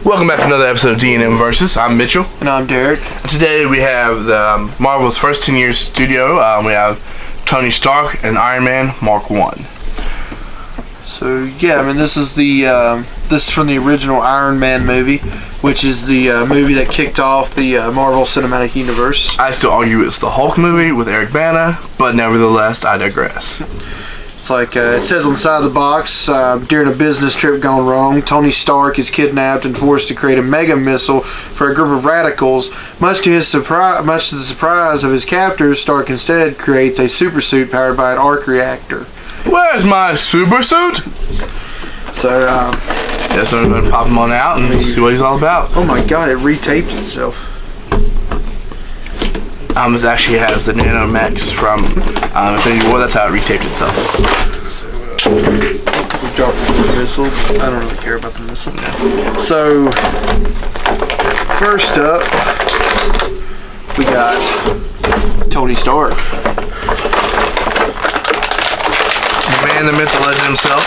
Welcome back to another episode of D&M Versus. I'm Mitchell. And I'm Derek. And today we have the Marvel's first 10 years studio. We have Tony Stark and Iron Man Mark 1. So yeah, I mean this is from the original Iron Man movie, which is the movie that kicked off the Marvel Cinematic Universe. I still argue it's the Hulk movie with Eric Bana, but nevertheless, I digress. It's like it says on the side of the box, during a business trip gone wrong, Tony Stark is kidnapped and forced to create a mega missile for a group of radicals. Much to the surprise of his captors, Stark instead creates a super suit powered by an arc reactor. Where's my super suit? So, yes, I'm going to pop him on out and see what he's all about. Oh my god, it retaped itself. It actually has the Nanomechs from Infinity War. That's how it retaped itself. So, we dropped this little missile. I don't really care about the missile. No. So, first up, we got Tony Stark. The man, the myth, the legend himself.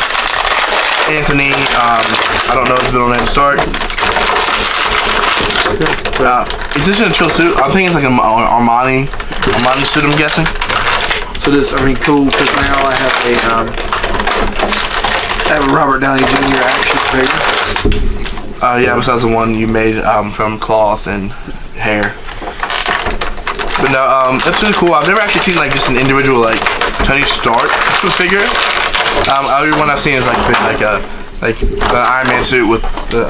Anthony, I don't know his middle name, Stark. Is this in a chill suit? I think it's like an Armani suit, I'm guessing. So this, I mean, cool, because now I have a Robert Downey Jr. action figure. Yeah, besides the one you made from cloth and hair. But no, that's really cool. I've never actually seen like just an individual like Tony Stark figure. Every one I've seen is like an Iron Man suit with the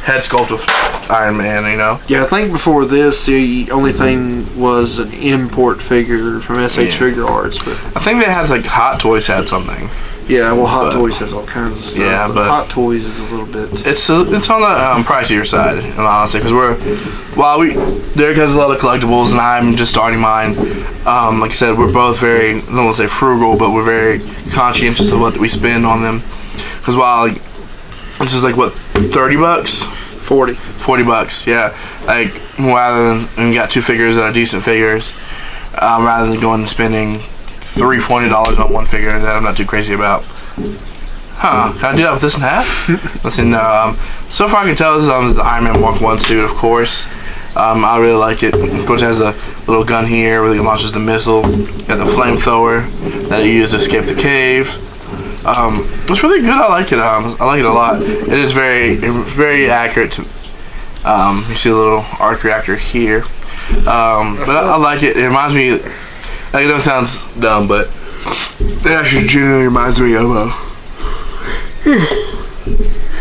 head sculpt of Iron Man, you know? Yeah, I think before this, the only thing was an import figure from SH Figure Arts. But I think they had, like, Hot Toys had something. Yeah, well, Hot Toys has all kinds of stuff. Yeah, but Hot Toys is a little bit... It's on the pricier side, honestly, because Derek has a lot of collectibles, and I'm just starting mine. Like I said, we're both very, I don't want to say frugal, but we're very conscientious of what we spend on them. Because while, this is like, what, $30? 40 $40, yeah. Like, rather than you got two figures that are decent figures, rather than going and spending $40 on one figure that I'm not too crazy about. Huh? Can I do that with this in half? Listen, so far I can tell this is the Iron Man Mark 1 suit, of course. I really like it. Of course, it has a little gun here where it launches the missile. Got the flamethrower that he used to escape the cave. It's really good. I like it. I like it a lot. It is very accurate. You see a little arc reactor here, but I like it. It reminds me. I know it sounds dumb, but it actually genuinely reminds me of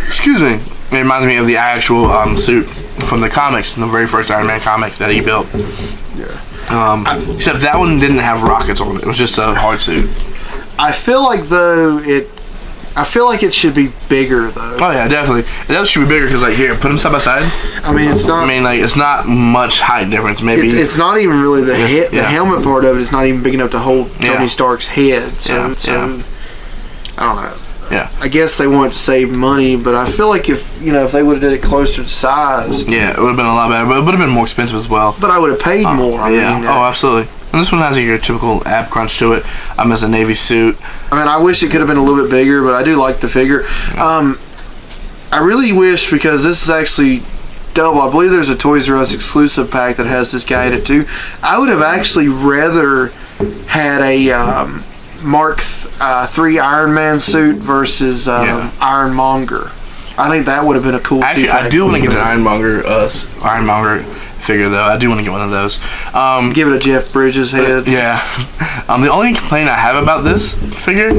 excuse me. It reminds me of the actual suit from the comics, the very first Iron Man comic that he built. Yeah. Except that one didn't have rockets on it. It was just a hard suit. I feel like it should be bigger though. Oh yeah, definitely. It definitely should be bigger because like here, put them side by side. I mean, it's not. I mean, like it's not much height difference. Maybe it's not even really the head. The helmet part of it is not even big enough to hold Tony Stark's head. So, I don't know. Yeah. I guess they wanted to save money, but I feel like if they would have did it closer to size. Yeah, it would have been a lot better, but it would have been more expensive as well. But I would have paid more. I mean, absolutely. And this one has your typical ab crunch to it. As a Navy suit. I mean, I wish it could have been a little bit bigger, but I do like the figure. I really wish, because this is actually double. I believe there's a Toys R Us exclusive pack that has this guy in it too. I would have actually rather had a Mark III Iron Man suit versus Ironmonger. I think that would have been a cool. Actually, I do want to get an Ironmonger figure though. I do want to get one of those. Give it a Jeff Bridges head. Yeah. The only complaint I have about this figure,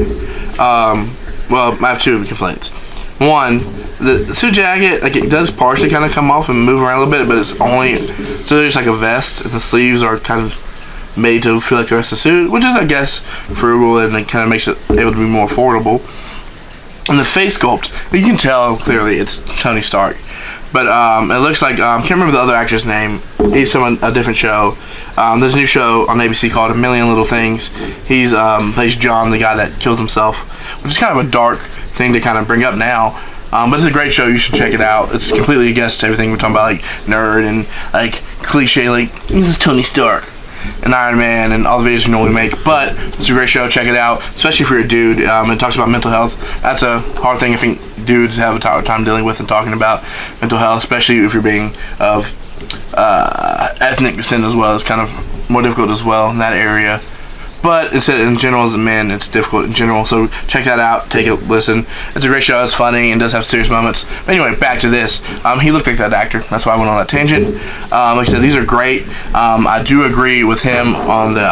well, I have two complaints. One, the suit jacket, like it does partially kind of come off and move around a little bit, but it's only so there's like a vest, and the sleeves are kind of made to feel like the rest of the suit, which is, I guess, frugal, and it kind of makes it able to be more affordable. And the face sculpt, you can tell clearly it's Tony Stark. But it looks like, I can't remember the other actor's name. He's from a different show. There's a new show on ABC called A Million Little Things. He's plays John, the guy that kills himself, which is kind of a dark thing to kind of bring up now. But it's a great show. You should check it out. It's completely against everything we're talking about, like nerd and like cliche, like this is Tony Stark and Iron Man and all the videos you normally make. But it's a great show. Check it out, especially if you're a dude. It talks about mental health. That's a hard thing. I think dudes have a time dealing with and talking about mental health, especially if you're being of ethnic descent as well. It's kind of more difficult as well in that area. But instead, in general, as a man, it's difficult in general. So check that out. Take a listen. It's a great show. It's funny and does have serious moments. But anyway, back to this. He looked like that actor. That's why I went on that tangent. Like I said, these are great. I do agree with him on the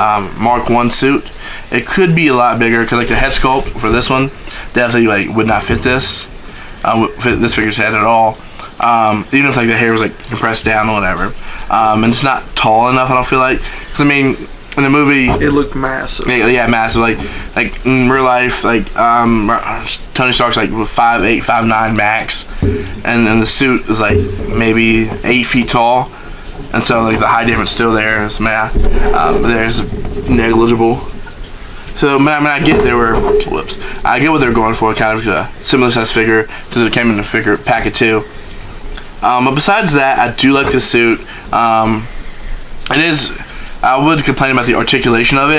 Mark 1 suit. It could be a lot bigger because like the head sculpt for this one definitely like would not fit this figure's head at all. Even if like the hair was like compressed down or whatever. And it's not tall enough. I don't feel like. 'Cause, I mean, in the movie, it looked massive. Yeah, massive. Like in real life, like Tony Stark's like 5'8", 5'9" max, and then the suit is like maybe 8 feet tall, and so like the height difference still there is math. There's negligible. So I get I get what they're going for, kind of a similar size figure because it came in the figure packet too. But besides that, I do like the suit. It is. I would complain about the articulation of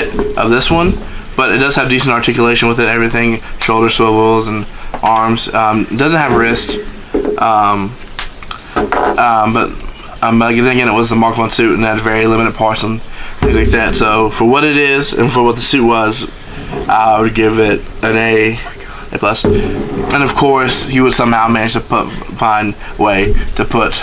this one, but it does have decent articulation with it. Everything, shoulder swivels and arms. It doesn't have wrist, but then again, it was the Mark 1 suit and it had very limited parts and things like that. So for what it is and for what the suit was, I would give it an A+. And of course, he would somehow manage to find a way to put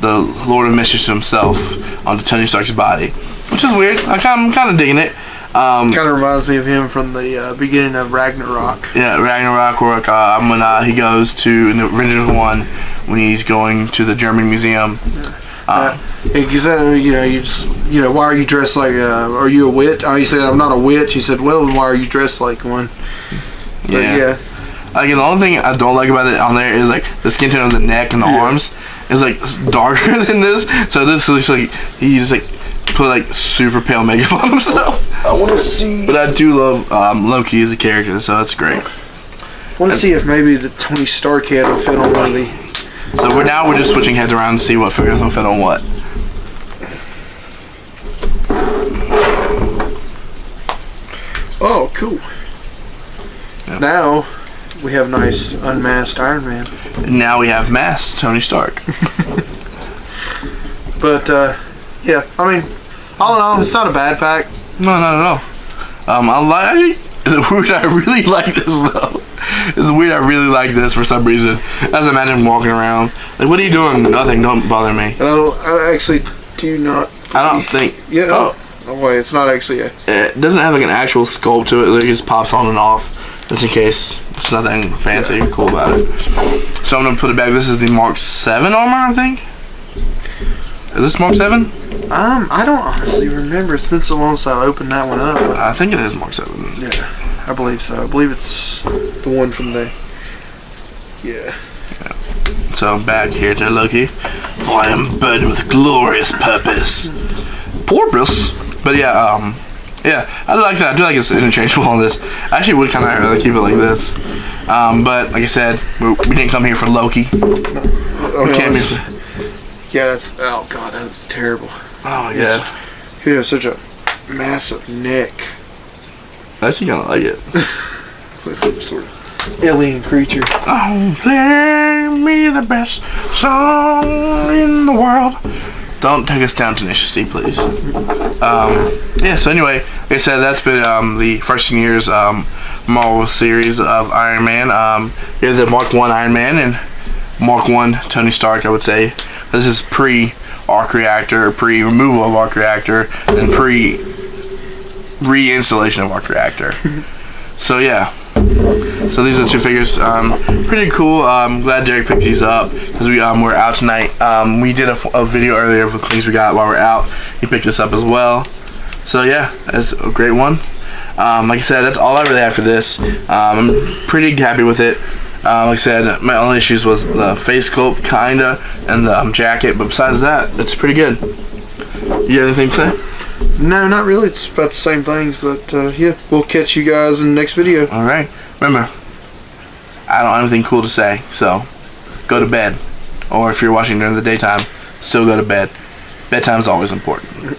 the Lord of Mischief himself onto Tony Stark's body, which is weird. I'm kind of digging it. Kind of reminds me of him from the beginning of Ragnarok. Yeah, Ragnarok, where when he goes to in Avengers 1 when he's going to the German museum. Because why are you dressed like? Are you a witch? He said, "I'm not a witch." He said, "Well, then why are you dressed like one?" Yeah. Again, the only thing I don't like about it on there is like the skin tone of the neck and the arms is like darker than this. So this looks like he just like put like super pale makeup on himself. I want to see. But I do love Loki as a character, so that's great. I want to see if maybe the Tony Stark head will fit on one of the. So we're just switching heads around to see what figures will fit on what. Oh, cool. Yep. Now we have nice unmasked Iron Man. And now we have masked Tony Stark. But yeah, I mean, all in all, it's not a bad pack. No, not at all. Is it weird? I really like this though. It's weird. I really like this for some reason. As I imagine walking around. Like, what are you doing? Nothing. Don't bother me. And I actually do not. I don't think. Yeah. Oh wait, it's not actually a. It doesn't have like an actual sculpt to it. Like, it just pops on and off, just in case. It's nothing fancy or cool about it. So I'm gonna put it back. This is the Mark 7 armor, I think. Is this Mark 7? I don't honestly remember. It's been so long since I opened that one up. I think it is Mark 7. Yeah, I believe so. I believe it's the one from the. Yeah. So back here to Loki. For I am burdened with glorious purpose. Poor Bruce. But yeah, I like that. I do like it's interchangeable on this. I actually would kind of rather keep it like this. But like I said, we didn't come here for Loki. We came here for. Yeah, that's. Oh god, that's terrible. Oh my god. He has such a massive neck. I actually kind of like it. Like some sort of alien creature. Oh, play me the best song in the world. Don't take us down, Tenacious D, please. Yeah, so anyway, like I said, that's been the first year's Marvel series of Iron Man. Here's the Mark 1 Iron Man and Mark 1 Tony Stark, I would say. This is pre-arc reactor, pre-removal of arc reactor, and pre-reinstallation of arc reactor. So yeah. So these are the two figures. Pretty cool. I'm glad Derek picked these up because we're out tonight. We did a video earlier of the things we got while we're out. He picked this up as well. So yeah, that's a great one. Like I said, that's all I really have for this. I'm pretty happy with it. Like I said, my only issues was the face sculpt, kinda, and the jacket. But besides that, it's pretty good. You have anything to say? No, not really. It's about the same things, but yeah, we'll catch you guys in the next video. All right. Remember, I don't have anything cool to say, so go to bed. Or if you're watching during the daytime, still go to bed. Bedtime is always important.